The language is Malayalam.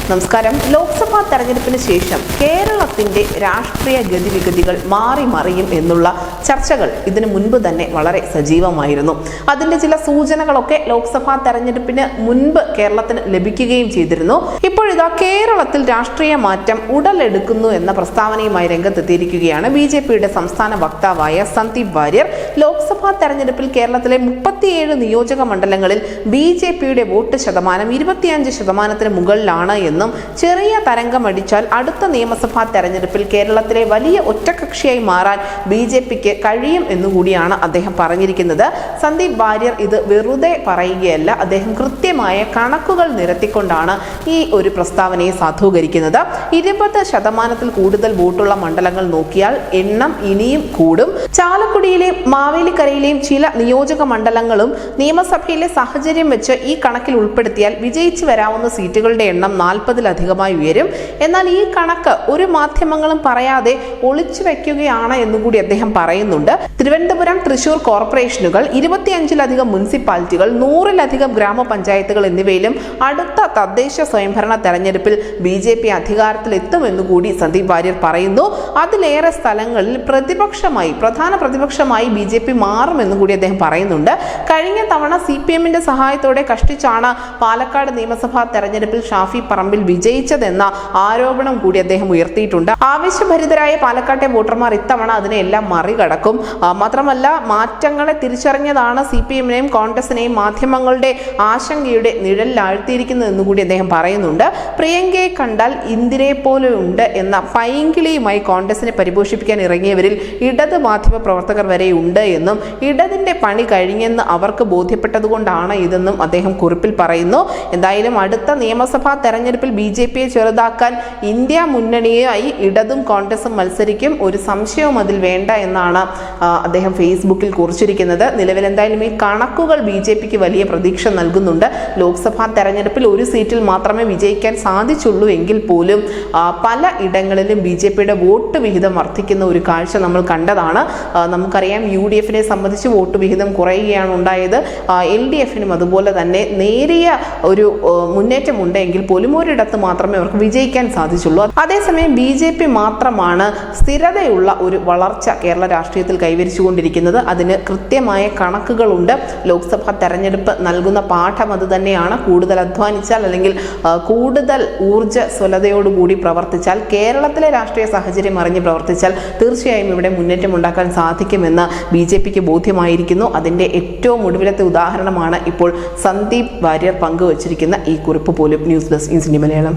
നമസ്കാരം. ലോക്സഭാ തെരഞ്ഞെടുപ്പിന് ശേഷം കേരളത്തിന്റെ രാഷ്ട്രീയ ഗതിവിഗതികൾ മാറി മറിയും എന്നുള്ള ചർച്ചകൾ ഇതിനു മുൻപ് തന്നെ വളരെ സജീവമായിരുന്നു. അതിന്റെ ചില സൂചനകളൊക്കെ ലോക്സഭാ തെരഞ്ഞെടുപ്പിന് മുൻപ് കേരളത്തിന് ലഭിക്കുകയും ചെയ്തിരുന്നു. ഇപ്പോഴിതാ കേരളത്തിൽ രാഷ്ട്രീയ മാറ്റം ഉടലെടുക്കുന്നു എന്ന പ്രസ്താവനയുമായി രംഗത്തെത്തിയിരിക്കുകയാണ് ബിജെപിയുടെ സംസ്ഥാന വക്താവായ സന്ദീപ് വാര്യർ. ലോക്സഭാ തെരഞ്ഞെടുപ്പിൽ കേരളത്തിലെ 37 നിയോജക മണ്ഡലങ്ങളിൽ ബിജെപിയുടെ വോട്ട് ശതമാനം 25% മുകളിലാണ് എന്നും ചെറിയ തരംഗമടിച്ചാൽ അടുത്ത നിയമസഭാ തെരഞ്ഞെടുപ്പിൽ കേരളത്തിലെ വലിയ ഒറ്റകക്ഷിയായി മാറാൻ ബിജെപിക്ക് കഴിയും എന്നുകൂടിയാണ് അദ്ദേഹം പറഞ്ഞിരിക്കുന്നത്. സന്ദീപ് വാര്യർ ഇത് വെറുതെ പറയുകയല്ല, അദ്ദേഹം കൃത്യമായ കണക്കുകൾ നിരത്തിക്കൊണ്ടാണ് ഈ ഒരു പ്രസ്താവനയെ സാധൂകരിക്കുന്നത്. 20% കൂടുതൽ വോട്ടുള്ള മണ്ഡലങ്ങൾ നോക്കിയാൽ എണ്ണം ഇനിയും കൂടും. ചാലക്കുടിയിലെയും മാവേലിക്കരയിലെയും ചില നിയോജക മണ്ഡലങ്ങളും നിയമസഭയിലെ സാഹചര്യം വെച്ച് ഈ കണക്കിൽ ഉൾപ്പെടുത്തിയാൽ വിജയിച്ചു വരാവുന്ന സീറ്റുകളുടെ എണ്ണം 40-ലധികമായി ഉയരും. എന്നാൽ ഈ കണക്ക് ഒരു മാധ്യമങ്ങളും പറയാതെ ഒളിച്ചു വെക്കുകയാണ് എന്നുകൂടി അദ്ദേഹം പറയുന്നുണ്ട്. തിരുവനന്തപുരം, തൃശൂർ കോർപ്പറേഷനുകൾ, 25-ലധികം മുനിസിപ്പാലിറ്റികൾ, 100-ലധികം ഗ്രാമപഞ്ചായത്തുകൾ എന്നിവയിലും അടുത്ത തദ്ദേശ സ്വയംഭരണ തെരഞ്ഞെടുപ്പിൽ ബിജെപി അധികാരത്തിലെത്തുമെന്നുകൂടി സന്ദീപ് വാര്യർ പറയുന്നു. അതിലേറെ സ്ഥലങ്ങളിൽ പ്രധാന പ്രതിപക്ഷമായി ബിജെപി മാറുമെന്നുകൂടി അദ്ദേഹം പറയുന്നുണ്ട്. കഴിഞ്ഞ തവണ CPM-ന്റെ സഹായത്തോടെ കഷ്ടിച്ചാണ് പാലക്കാട് നിയമസഭാ തെരഞ്ഞെടുപ്പിൽ ഷാഫി പറമ്പിൽ വിജയിച്ചതെന്ന ആരോപണം കൂടി അദ്ദേഹം ഉയർത്തിയിട്ടുണ്ട്. ആവേശഭരിതരായ പാലക്കാട്ടെ വോട്ടർമാർ ഇത്തവണ അതിനെല്ലാം മറികടക്കും. മാത്രമല്ല, മാറ്റങ്ങളെ തിരിച്ചറിഞ്ഞതാണ് CPM-നെയും കോൺഗ്രസിനെയും മാധ്യമങ്ങളുടെ ആശങ്കയുടെ നിഴലിലാഴ്ത്തിയിരിക്കുന്നതെന്ന് കൂടി അദ്ദേഹം പറയുന്നുണ്ട്. പ്രിയങ്കയെ കണ്ടാൽ ഇന്ദിരയെ പോലെ ഉണ്ട് എന്ന പൈങ്കിളിയുമായി കോൺഗ്രസിനെ പരിപോഷിപ്പിക്കാൻ ഇറങ്ങിയവരിൽ ഇടത് മാധ്യമ പ്രവർത്തകർ വരെ ഉണ്ട് എന്നും ഇടതിന്റെ പണി കഴിഞ്ഞെന്ന് അവർക്ക് ബോധ്യപ്പെട്ടതുകൊണ്ടാണ് ഇതെന്നും അദ്ദേഹം കുറിപ്പിൽ പറയുന്നു. എന്തായാലും അടുത്ത നിയമസഭാ തെരഞ്ഞെടുപ്പിൽ ബിജെപിയെ ചെറുതാക്കാൻ ഇന്ത്യ മുന്നണിയായി ഇടതും കോൺഗ്രസും മത്സരിക്കും, ഒരു സംശയവും അതിൽ വേണ്ട എന്നാണ് അദ്ദേഹം ഫേസ്ബുക്കിൽ കുറിച്ചിരിക്കുന്നത്. നിലവിൽ എന്തായാലും ഈ കണക്കുകൾ ബിജെപിക്ക് വലിയ പ്രതീക്ഷ നൽകുന്നുണ്ട്. ലോക്സഭാ തെരഞ്ഞെടുപ്പിൽ ഒരു സീറ്റിൽ മാത്രമേ വിജയിക്കാൻ സാധിച്ചുള്ളൂ എങ്കിൽ പോലും പല ഇടങ്ങളിലും ബിജെപിയുടെ വോട്ട് വിഹിതം വർദ്ധിക്കുന്ന ഒരു കാഴ്ച നമ്മൾ കണ്ടതാണ്. നമുക്കറിയാം, UDF-നെ സംബന്ധിച്ച് വോട്ട് വിഹിതം കുറയുകയാണ് ഉണ്ടായത്. LDF-നും അതുപോലെ തന്നെ നേരിയ ഒരു മുന്നേറ്റം ഉണ്ടെങ്കിൽ പോലും ഒരിടത്ത് മാത്രമേ അവർക്ക് വിജയിക്കാൻ സാധിച്ചുള്ളൂ. അതേസമയം ബിജെപി മാത്രമാണ് സ്ഥിരതയുള്ള ഒരു വളർച്ച കേരള രാഷ്ട്രീയത്തിൽ കൈവരിച്ചുകൊണ്ടിരിക്കുന്നത്. അതിന് കൃത്യമായ കണക്കുകളുണ്ട്. ലോക്സഭാ തെരഞ്ഞെടുപ്പ് നൽകുന്ന പാഠം അത് തന്നെയാണ്. കൂടുതൽ അധ്വാനിച്ചാൽ അല്ലെങ്കിൽ കൂടുതൽ ഊർജ്ജസ്വലതയോടുകൂടി പ്രവർത്തിച്ചാൽ, കേരളത്തിലെ രാഷ്ട്രീയ സാഹചര്യം അറിഞ്ഞ് പ്രവർത്തിച്ചാൽ തീർച്ചയായും ഇവിടെ മുന്നേറ്റം ഉണ്ടാക്കാൻ സാധിക്കുമെന്ന് ബിജെപിക്ക് ബോധ്യമായിരിക്കുന്നു. അതിന്റെ ഏറ്റവും ഒടുവിലത്തെ ഉദാഹരണമാണ് ഇപ്പോൾ സന്ദീപ് വാര്യർ പങ്കുവച്ചിരിക്കുന്ന ഈ കുറിപ്പ് പോലും. News desk, inside Malayalam.